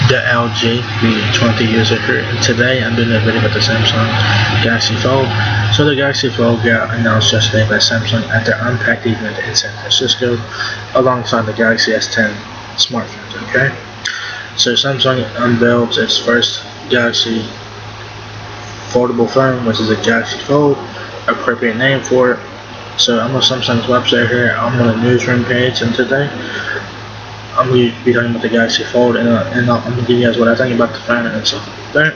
The LG, the 20 years old, and today I'm doing a video about the Samsung Galaxy Fold. So the Galaxy Fold got announced yesterday by Samsung at their Unpacked event in San Francisco, alongside the Galaxy S10 smartphones. Okay, so Samsung unveiled its first Galaxy foldable phone, which is a Galaxy Fold, appropriate name for it. So I'm on Samsung's website here. I'm on the newsroom page, and today I'm going to be talking about the Galaxy Fold, and I'm going to give you guys what I think about the phone and stuff like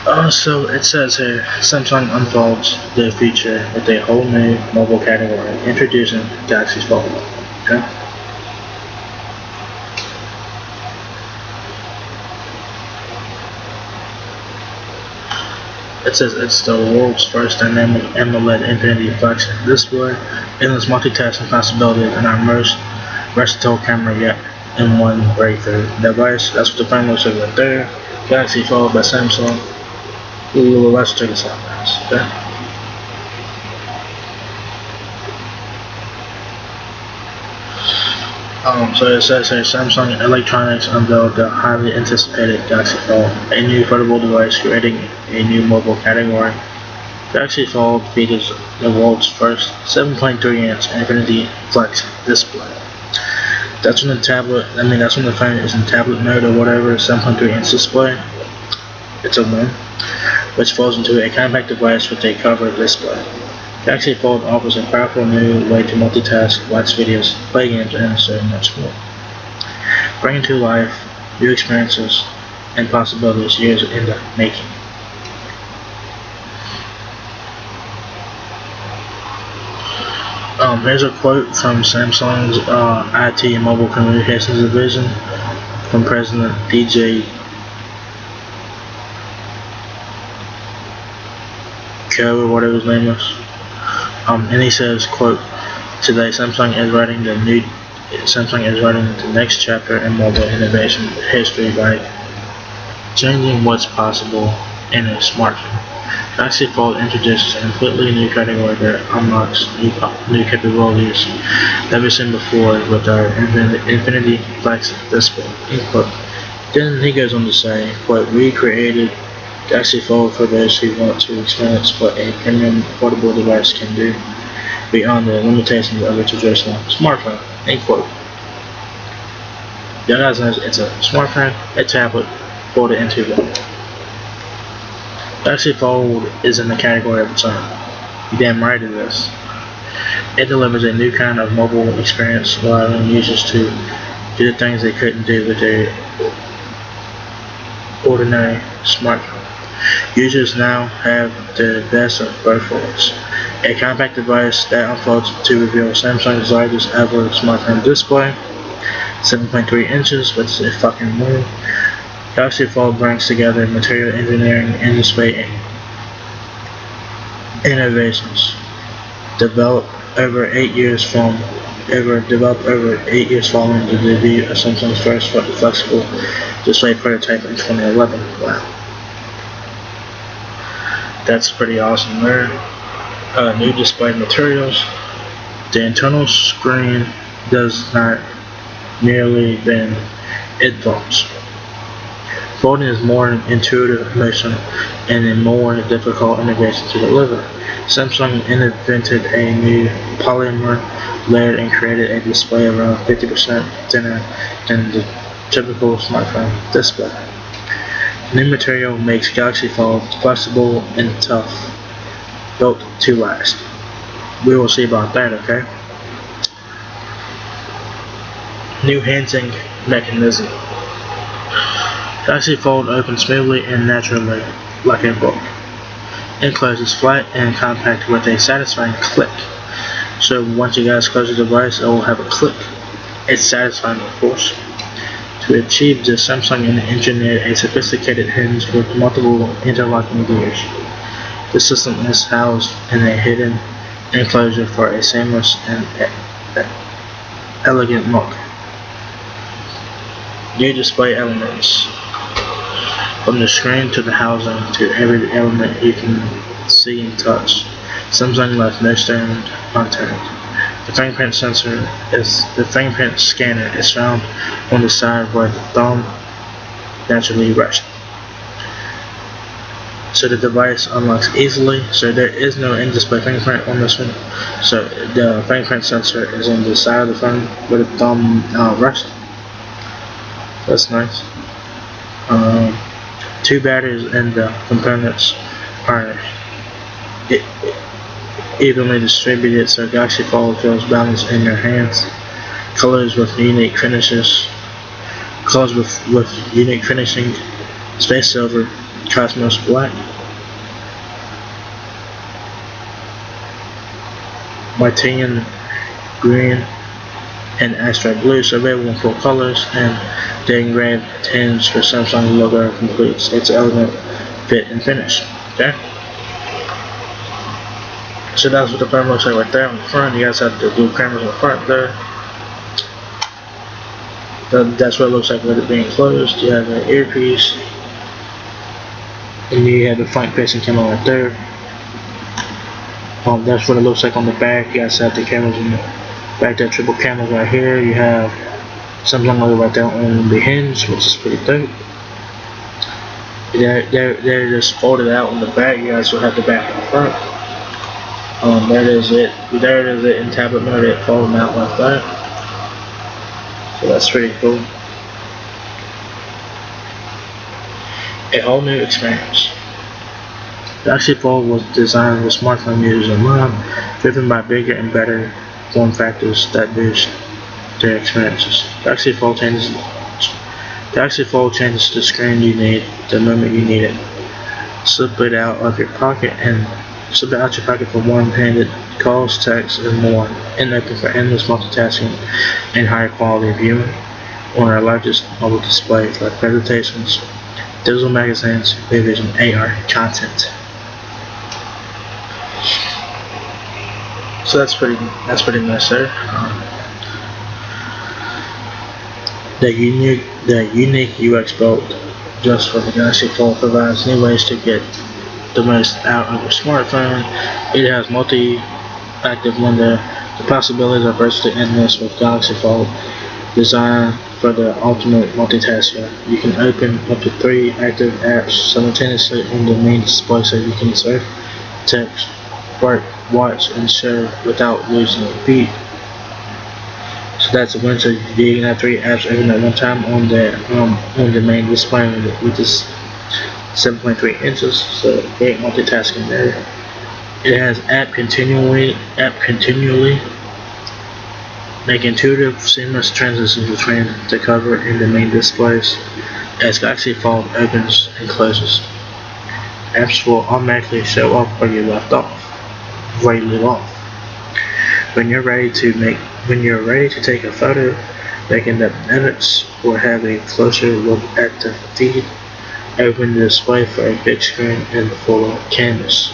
that. So it says here, Samsung unfolds their feature with a whole new mobile category, introducing Galaxy Fold. Okay. It says it's the world's first dynamic AMOLED Infinity flagship display, endless multitasking possibilities, and our most versatile camera yet in one breakthrough device. That's what the phone looks like right there. Galaxy Fold by Samsung. Let's check this out, guys. Okay. So it says here, Samsung Electronics unveiled the highly anticipated Galaxy Fold, a new foldable device creating a new mobile category. Galaxy Fold features the world's first 7.3-inch Infinity Flex display. That's when the phone is in tablet mode or whatever. 7.3-inch display. It's a win, which falls into a compact device with a covered display. Galaxy Fold offers a powerful new way to multitask, watch videos, play games, and so much more, bringing to life new experiences and possibilities years in the making. Here's a quote from Samsung's IT and Mobile Communications Division from President DJ Ko, or whatever his name is. And he says, quote, "Today Samsung is writing the next chapter in mobile innovation history by changing what's possible in a smartphone. Galaxy Fold introduces a completely new category that unlocks new capabilities never seen before with our Infinity Flex display." End quote. Then he goes on to say, quote, "We created Galaxy Fold for those who want to experience what a premium portable device can do beyond the limitations of a traditional smartphone." End quote. You guys know it's a smartphone, a tablet, folded into one. Galaxy Fold is in the category of its own. You damn right it is. It delivers a new kind of mobile experience, allowing users to do the things they couldn't do with their ordinary smartphone. Users now have the best of both worlds. A compact device that unfolds to reveal Samsung's largest ever smartphone display, 7.3 inches, which is a fucking win. Galaxy Fold brings together material engineering and display innovations developed over 8 years following the debut of Samsung's first flexible display prototype in 2011. Wow. That's pretty awesome there. New display materials. The internal screen does not merely bend, it folds. Folding is more intuitive motion and a more difficult innovation to deliver. Samsung invented a new polymer layer and created a display around 50% thinner than the typical smartphone display. New material makes Galaxy Fold flexible and tough, built to last. We will see about that, okay? New handling mechanism. Galaxy Fold opens smoothly and naturally, like a book. It closes flat and compact with a satisfying click. So once you guys close the device, it will have a click. It's satisfying, of course. To achieve this, Samsung engineered a sophisticated hinge with multiple interlocking gears. The system is housed in a hidden enclosure for a seamless and elegant look. New display elements. From the screen to the housing to every element you can see and touch, Samsung left no stone unturned. The fingerprint scanner is found on the side where the thumb naturally rests. So the device unlocks easily, so there is no in-display fingerprint on this one. So the fingerprint sensor is on the side of the phone where the thumb rests. That's nice. Two batteries and the components are evenly distributed, so Galaxy Fold feels balanced in your hands. Colors with unique finishes. Colors with unique finishing: Space Silver, Cosmos Black, Martinian Green, and Abstract Blue. So available in 4 colors, and the engraved tinge for Samsung logo completes its elegant fit and finish. Okay. So that's what the phone looks like right there in the front. You guys have the blue cameras in the front there. That's what it looks like with it being closed. You have an earpiece, and you have the front facing camera right there. That's what it looks like on the back. You guys have the cameras in the back there, triple cameras right here. You have Samsung logo right there on the hinge, which is pretty dope. They're just folded out on the back. You guys will have the back and the front. There it is in tablet mode. It folds out like that. So that's pretty cool. A whole new experience. The Galaxy Fold was designed with smartphone users in mind, driven by bigger and better form factors that boost their experiences. The Galaxy Fold changes the screen you need the moment you need it. Slip it out your pocket for one-handed calls, texts, and more, and open for endless multitasking and higher quality viewing on our largest mobile display like presentations, digital magazines, videos, and AR content. So that's pretty nice there. The unique UX built just for the Galaxy Fold provides new ways to get the most out of your smartphone. It has multi-active window. The possibilities are virtually endless with Galaxy Fold, designed for the ultimate multitasker. You can open up to 3 active apps simultaneously on the main display, so you can surf, text, work, watch, and share without losing a beat. So that's a win. So you can have 3 apps open at one time on the main display, which is 7.3 inches, so great multitasking there. It has app continually, make intuitive, seamless transitions between the cover and the main displays as Galaxy Fold opens and closes. Apps will automatically show up where you leave off. When you're ready to take a photo, make in-depth edits, or have a closer look at the feed, open the display for a big screen and full canvas.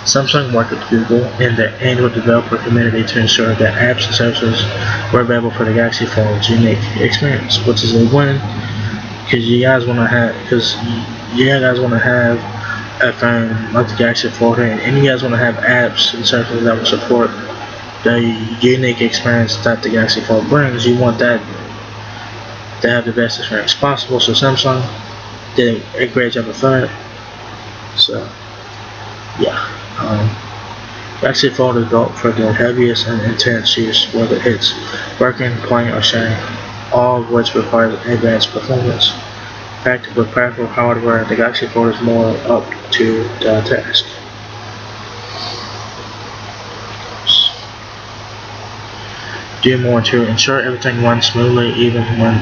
Samsung worked with Google and the Android developer community to ensure that apps and services were available for the Galaxy Fold's unique experience, which is a win because you guys want to have a phone like the Galaxy Fold, and you guys want to have apps and services that will support the unique experience that the Galaxy Fold brings. You want that to have the best experience possible, so Samsung did a great job of that. So yeah, Galaxy Fold is built for the heaviest and intense use, whether it's working, playing, or sharing, all of which requires advanced performance. Packed with powerful hardware, the Galaxy Fold is more up to the task. Do more to ensure everything runs smoothly, even when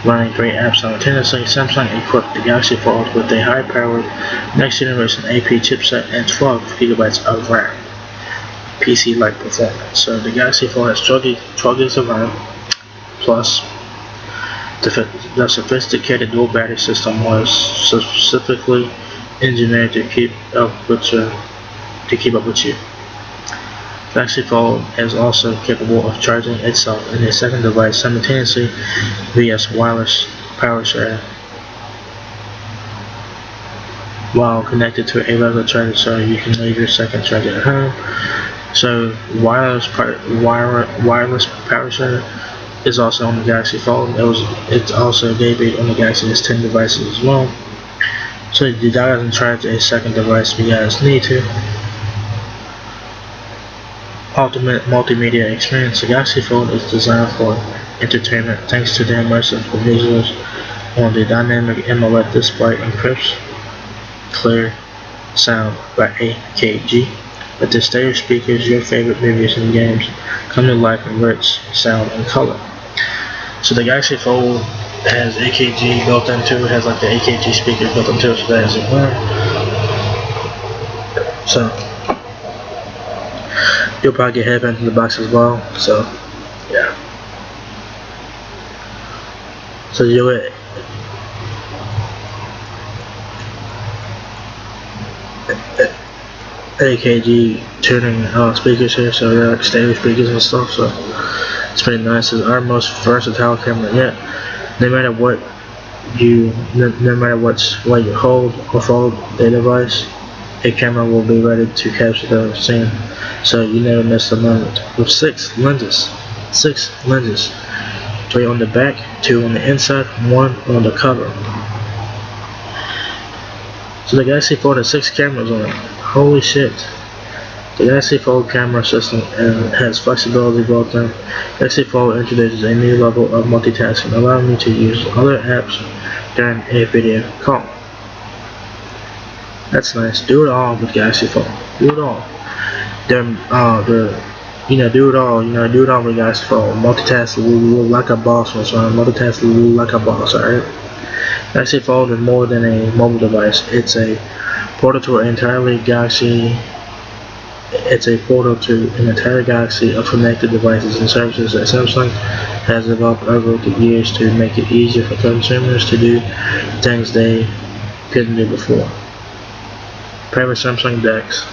running 3 apps simultaneously. Samsung equipped the Galaxy Fold with a high-powered next-generation AP chipset and 12 GB of RAM, PC-like performance. So the Galaxy Fold has 12 GB of RAM, plus the sophisticated dual battery system was specifically engineered to keep up with you. Galaxy Fold is also capable of charging itself and a second device simultaneously via wireless power sharing while connected to a regular charger, so you can leave your second charger at home. So wireless power center is also on the Galaxy Fold. It's also debuted on the Galaxy S10 devices as well. So you guys charge a second device if you guys need to. Ultimate multimedia experience. The Galaxy Fold is designed for entertainment thanks to the immersive visuals on the dynamic AMOLED display encrypts clear sound by AKG. With the stereo speakers, your favorite movies and games come to life in rich sound and color. So the Galaxy Fold has AKG built into it, has like the AKG speakers built into it, so that is a winner. So you'll probably get headbands in the box as well. So yeah. So you'll get AKG tuning speakers here, so they're like stereo speakers and stuff. So it's pretty nice. It's our most versatile camera yet. No matter what no matter what you hold or fold the device, a camera will be ready to capture the scene, so you never miss a moment. With 6 lenses, 3 on the back, 2 on the inside, 1 on the cover. So the Galaxy Fold has 6 cameras on it. Holy shit. The Galaxy Fold camera system has flexibility built in. Galaxy Fold introduces a new level of multitasking, allowing me to use other apps during a video call. That's nice. Do it all with Galaxy Fold. Do it all. Do it all. Do it all with Galaxy Fold. Multitask like a boss, multitask like a boss. Alright. Galaxy Fold is more than a mobile device. It's a portal to an entire galaxy of connected devices and services that Samsung has developed over the years to make it easier for consumers to do things they couldn't do before. Pair with Samsung DeX.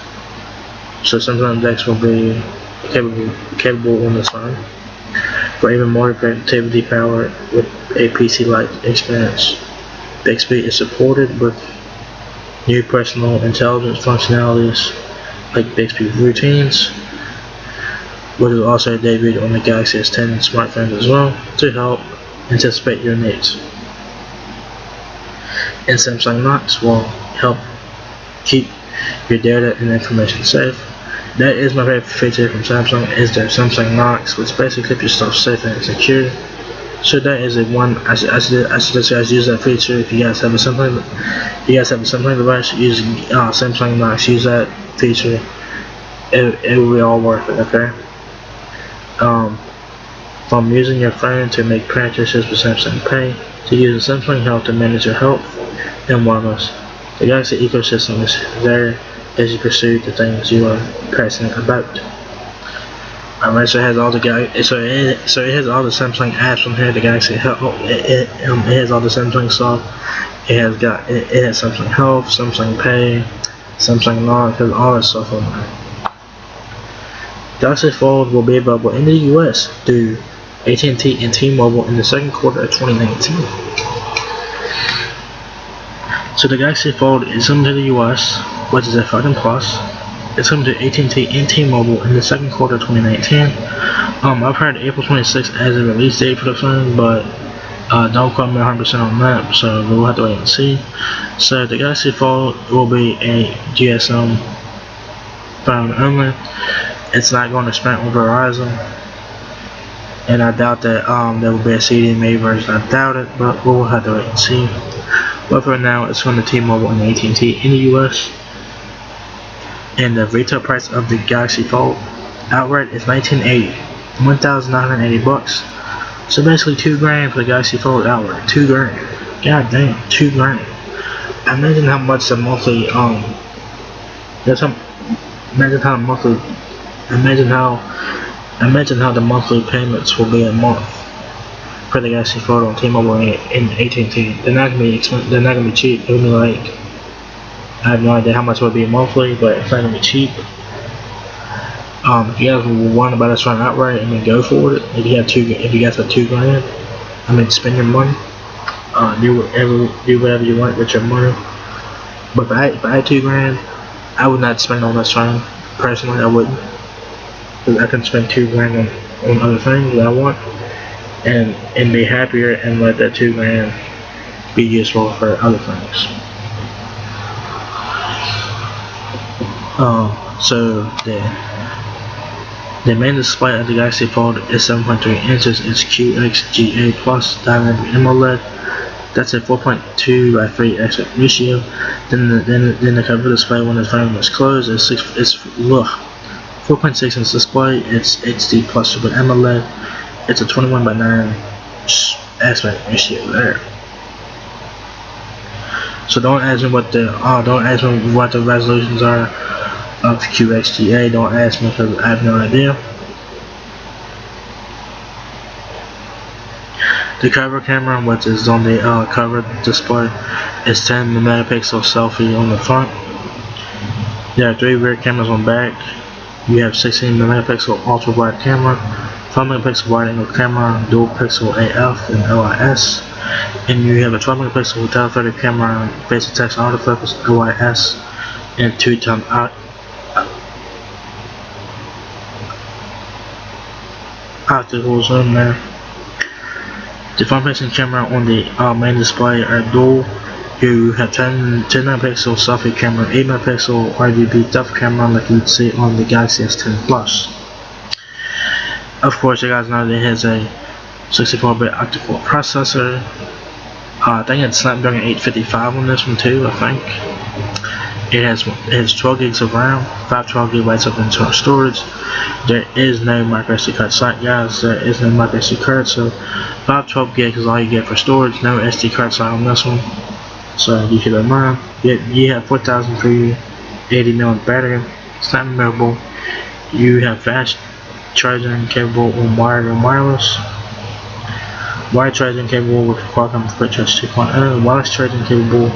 So Samsung DeX will be capable on this phone for even more productivity power with a PC-like experience. Bixby is supported with new personal intelligence functionalities like Bixby routines, which is also debuted on the Galaxy S10 smartphones as well to help anticipate your needs. And Samsung Knox will help keep your data and information safe. That is my favorite feature from Samsung, is their Samsung Knox, which basically keeps your stuff safe and secure. So that is a one. I suggest you guys use that feature. If you guys have a Samsung device, use Samsung Knox. Use that feature. It will be all worth it. Okay. From using your phone to make purchases with Samsung Pay, to using Samsung Health to manage your health and wellness, the Galaxy ecosystem is there as you pursue the things you are passionate about. Alright, so it has all the it has all the Samsung apps on here. The Galaxy Health, it has all the Samsung stuff. It has Samsung Health, Samsung Pay, Samsung Knox, it has all that stuff on there. Galaxy Fold will be available in the US through AT&T and T-Mobile in the second quarter of 2019. So the Galaxy Fold is coming to the US, which is a fucking plus. It's coming to AT&T and T-Mobile in the second quarter of 2019. I've heard April 26th as a release date for the phone, but don't quote me 100% on that, so we'll have to wait and see. So the Galaxy Fold will be a GSM phone only. It's not going to Sprint or Verizon, and I doubt that there will be a CDMA version. I doubt it, but we'll have to wait and see. But for now, it's going to T-Mobile and AT&T in the US. And the retail price of the Galaxy Fold outright is $1,980. So basically $2,000 for the Galaxy Fold outright. $2,000. God damn, $2,000. Imagine how much the monthly imagine how the monthly payments will be a month for the Galaxy Fold on T-Mobile and AT&T. They're not gonna be expensive. They're not gonna be cheap. It'll be like, I have no idea how much it would be monthly, but it's not gonna be cheap. If you guys want to buy this phone outright, go for it. If you guys have $2,000, spend your money. Do whatever you want with your money. But if I had $2,000, I would not spend on this phone. Personally, I wouldn't. because I can spend $2 grand on other things that I want, and be happier and let that $2 grand be useful for other things. So the main display of the Galaxy Fold is 7.3 inches. It's QXGA Plus Dynamic AMOLED. That's a 4.2 by 3 aspect ratio. Then the cover display when the frame is closed is 4.6 inch display. It's HD Plus Super AMOLED. It's a 21 by 9 aspect ratio there. So don't ask me what the resolutions are of QXGA. Don't ask me because I have no idea. The cover camera, which is on the cover display, is 10 megapixel selfie on the front. There are 3 rear cameras on back. You have 16 megapixel ultra wide camera, 5 megapixel wide angle camera, dual pixel AF and OIS, and you have a 12 megapixel telephoto camera, basic text autofocus OIS, and 2x optical zoom there. The front-facing camera on the main display are dual. You have 10 megapixel selfie camera, 8 megapixel RGB depth camera like you'd see on the Galaxy S10 Plus. Of course, you guys know that it has a 64-bit octa-core processor. I think it's Snapdragon 855 on this one too, I think. It has 12 gigs of RAM, 512 gigabytes of internal storage. There is no microSD card slot, guys. There is no microSD card, so 512 gigs is all you get for storage. No SD card slot on this one, so you keep that in mind. You have 4,380 mAh battery. It's not removable. You have fast charging capable on wired and wireless. Wired charging capable with Qualcomm Quick Charge 2.0. Wireless charging capable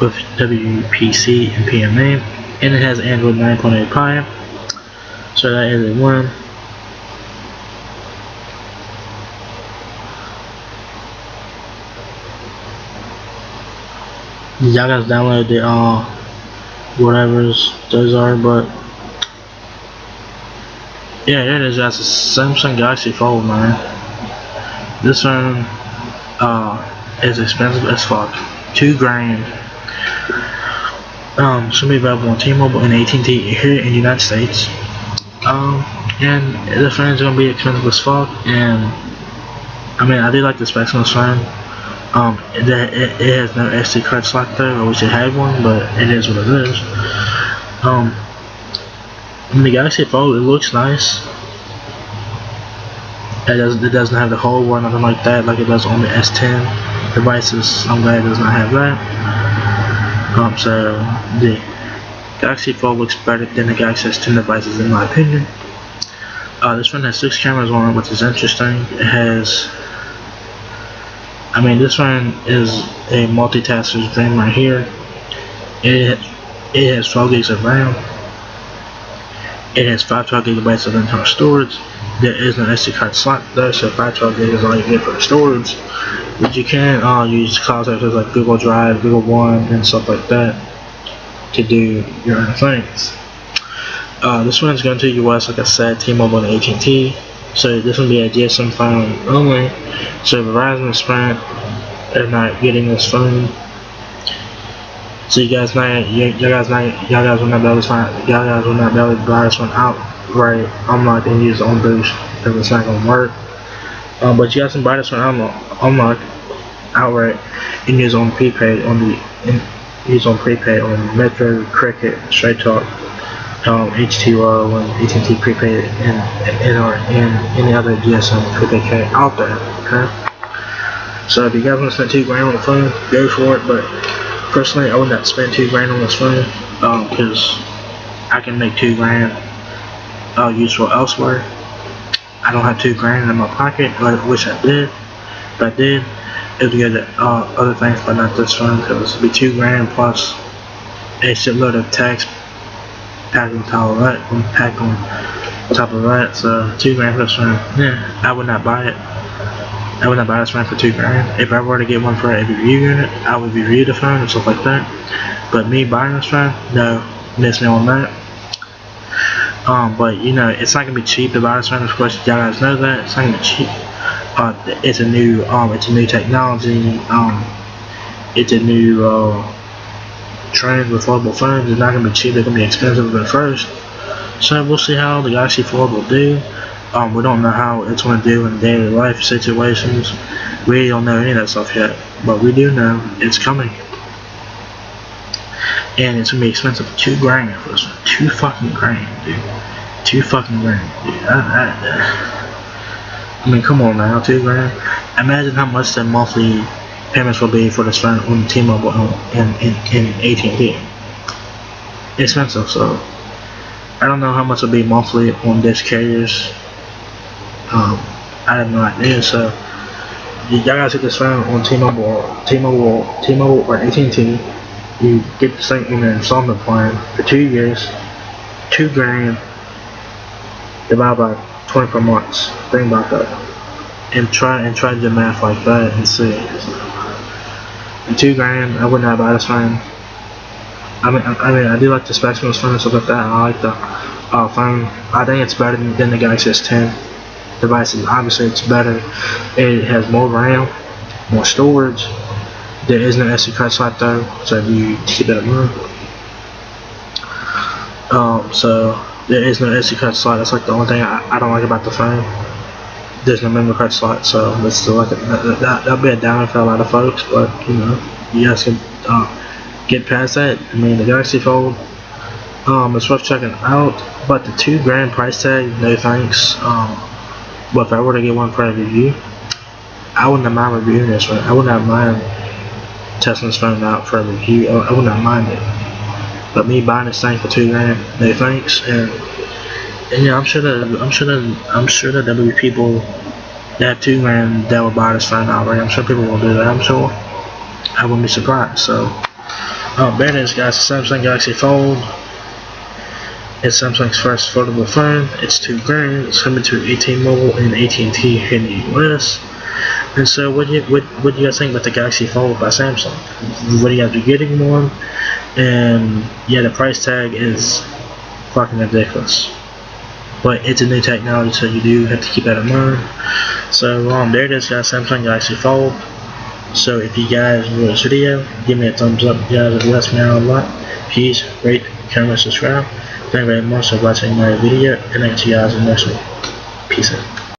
with WPC and PMA, and it has Android 9.8 Pie, so that is a 1. Y'all guys download the whatever's those are, but yeah, it is. That's a Samsung Galaxy Fold, man. This one is expensive as fuck, $2 grand. Should be available on T-Mobile and AT&T here in the United States. And the phone is gonna be expensive as fuck. And I mean, I do like the specs on this phone. It has no SD card slot though. I wish it had one, but it is what it is. The Galaxy Fold, it looks nice. It doesn't have the hole or nothing like that, like it does on the S10 devices. I'm glad it does not have that. So the Galaxy Fold looks better than the Galaxy S10 devices in my opinion. This one has 6 cameras on it, which is interesting. It has, I mean, this one is a multitasker's dream right here. It has 12 gigs of RAM. It has 512 gigabytes of internal storage. There is no SD card slot though, so 512 gigs is all you get for the storage. But you can use cloud services like Google Drive, Google One, and stuff like that to do your own things. This one's going to US, like I said, T-Mobile and AT&T. So this will be a GSM phone only. So Verizon and Sprint are not getting this phone. So you guys will not be able to buy this one outright. I'm not gonna use on boost because it's not gonna work. But you guys can buy this one outright and use on prepaid on Metro, Cricket, Straight Talk, HTR, and AT&T prepaid, and any other GSM prepaid carrier out there. Okay. So if you guys want to spend $2 grand on the phone, go for it. But personally, I would not spend $2 grand on this phone because I can make $2 grand useful elsewhere. I don't have $2 grand in my pocket. I wish I did. If I did, it would go to other things, but not this phone, because it would be $2 grand plus a shitload of tax packed on top of that. So $2 grand for this phone. Yeah, I would not buy it. I would not buy this phone for $2 grand. If I were to get one for a review unit, I would review the phone and stuff like that. But me buying this phone, no, miss me on that. But you know, it's not gonna be cheap to buy this phone. Of course, you guys know that it's not gonna be cheap. It's a new technology. It's a new trend with foldable phones. It's not gonna be cheap. They're gonna be expensive at first. So we'll see how the Galaxy Fold will do. We don't know how it's gonna do in daily life situations. We don't know any of that stuff yet, but we do know it's coming. And it's gonna be expensive. $2,000 for this one. $2 fucking grand, dude. $2 fucking grand, dude. I mean, come on now, $2,000. Imagine how much the monthly payments will be for this phone on T-Mobile and AT&T. Expensive, so I don't know how much it'll be monthly on this carriers. I have no idea. So y'all gotta take this phone on T-Mobile or AT&T. You get the same in an installment plan for 2 years, $2,000 divided by 24 months. Think about that, and try to do math like that and see. And $2,000, I would not buy this phone. I mean, I do like the specs on this phone and stuff like that. I like the phone. I think it's better than the Galaxy S10 devices. Obviously, it's better. It has more RAM, more storage. There is no SD card slot though, so you keep that in mind. So there is no SD card slot. That's like the only thing I don't like about the phone. There's no memory card slot, so that's still like that'll be a downer for a lot of folks. But you know, you guys can get past that. I mean, the Galaxy Fold, it's worth checking out. But the $2,000 price tag, no thanks. But if I were to get one for a review, I wouldn't have mind reviewing this one. I wouldn't have mind testing this phone out for a review. I would not mind it. But me buying this thing for $2,000, no thanks. And yeah, I'm sure that there'll be people that have $2,000 that will buy this phone outright. I'm sure people will do that. I'm sure. I wouldn't be surprised. So, there it is, guys. The Samsung Galaxy Fold. It's Samsung's first foldable phone. It's $2,000. It's coming to T-Mobile and AT&T here in the US. And so, what do you guys think about the Galaxy Fold by Samsung? What do you guys be getting one? And yeah, the price tag is fucking ridiculous. But it's a new technology, so you do have to keep that in mind. So there it is, guys. Samsung Galaxy Fold. So if you guys enjoyed this video, give me a thumbs up. You guys, it helps me out a lot. Please rate, comment, subscribe. Thank you very much for watching my video, and I'll see you guys in the next one. Peace out.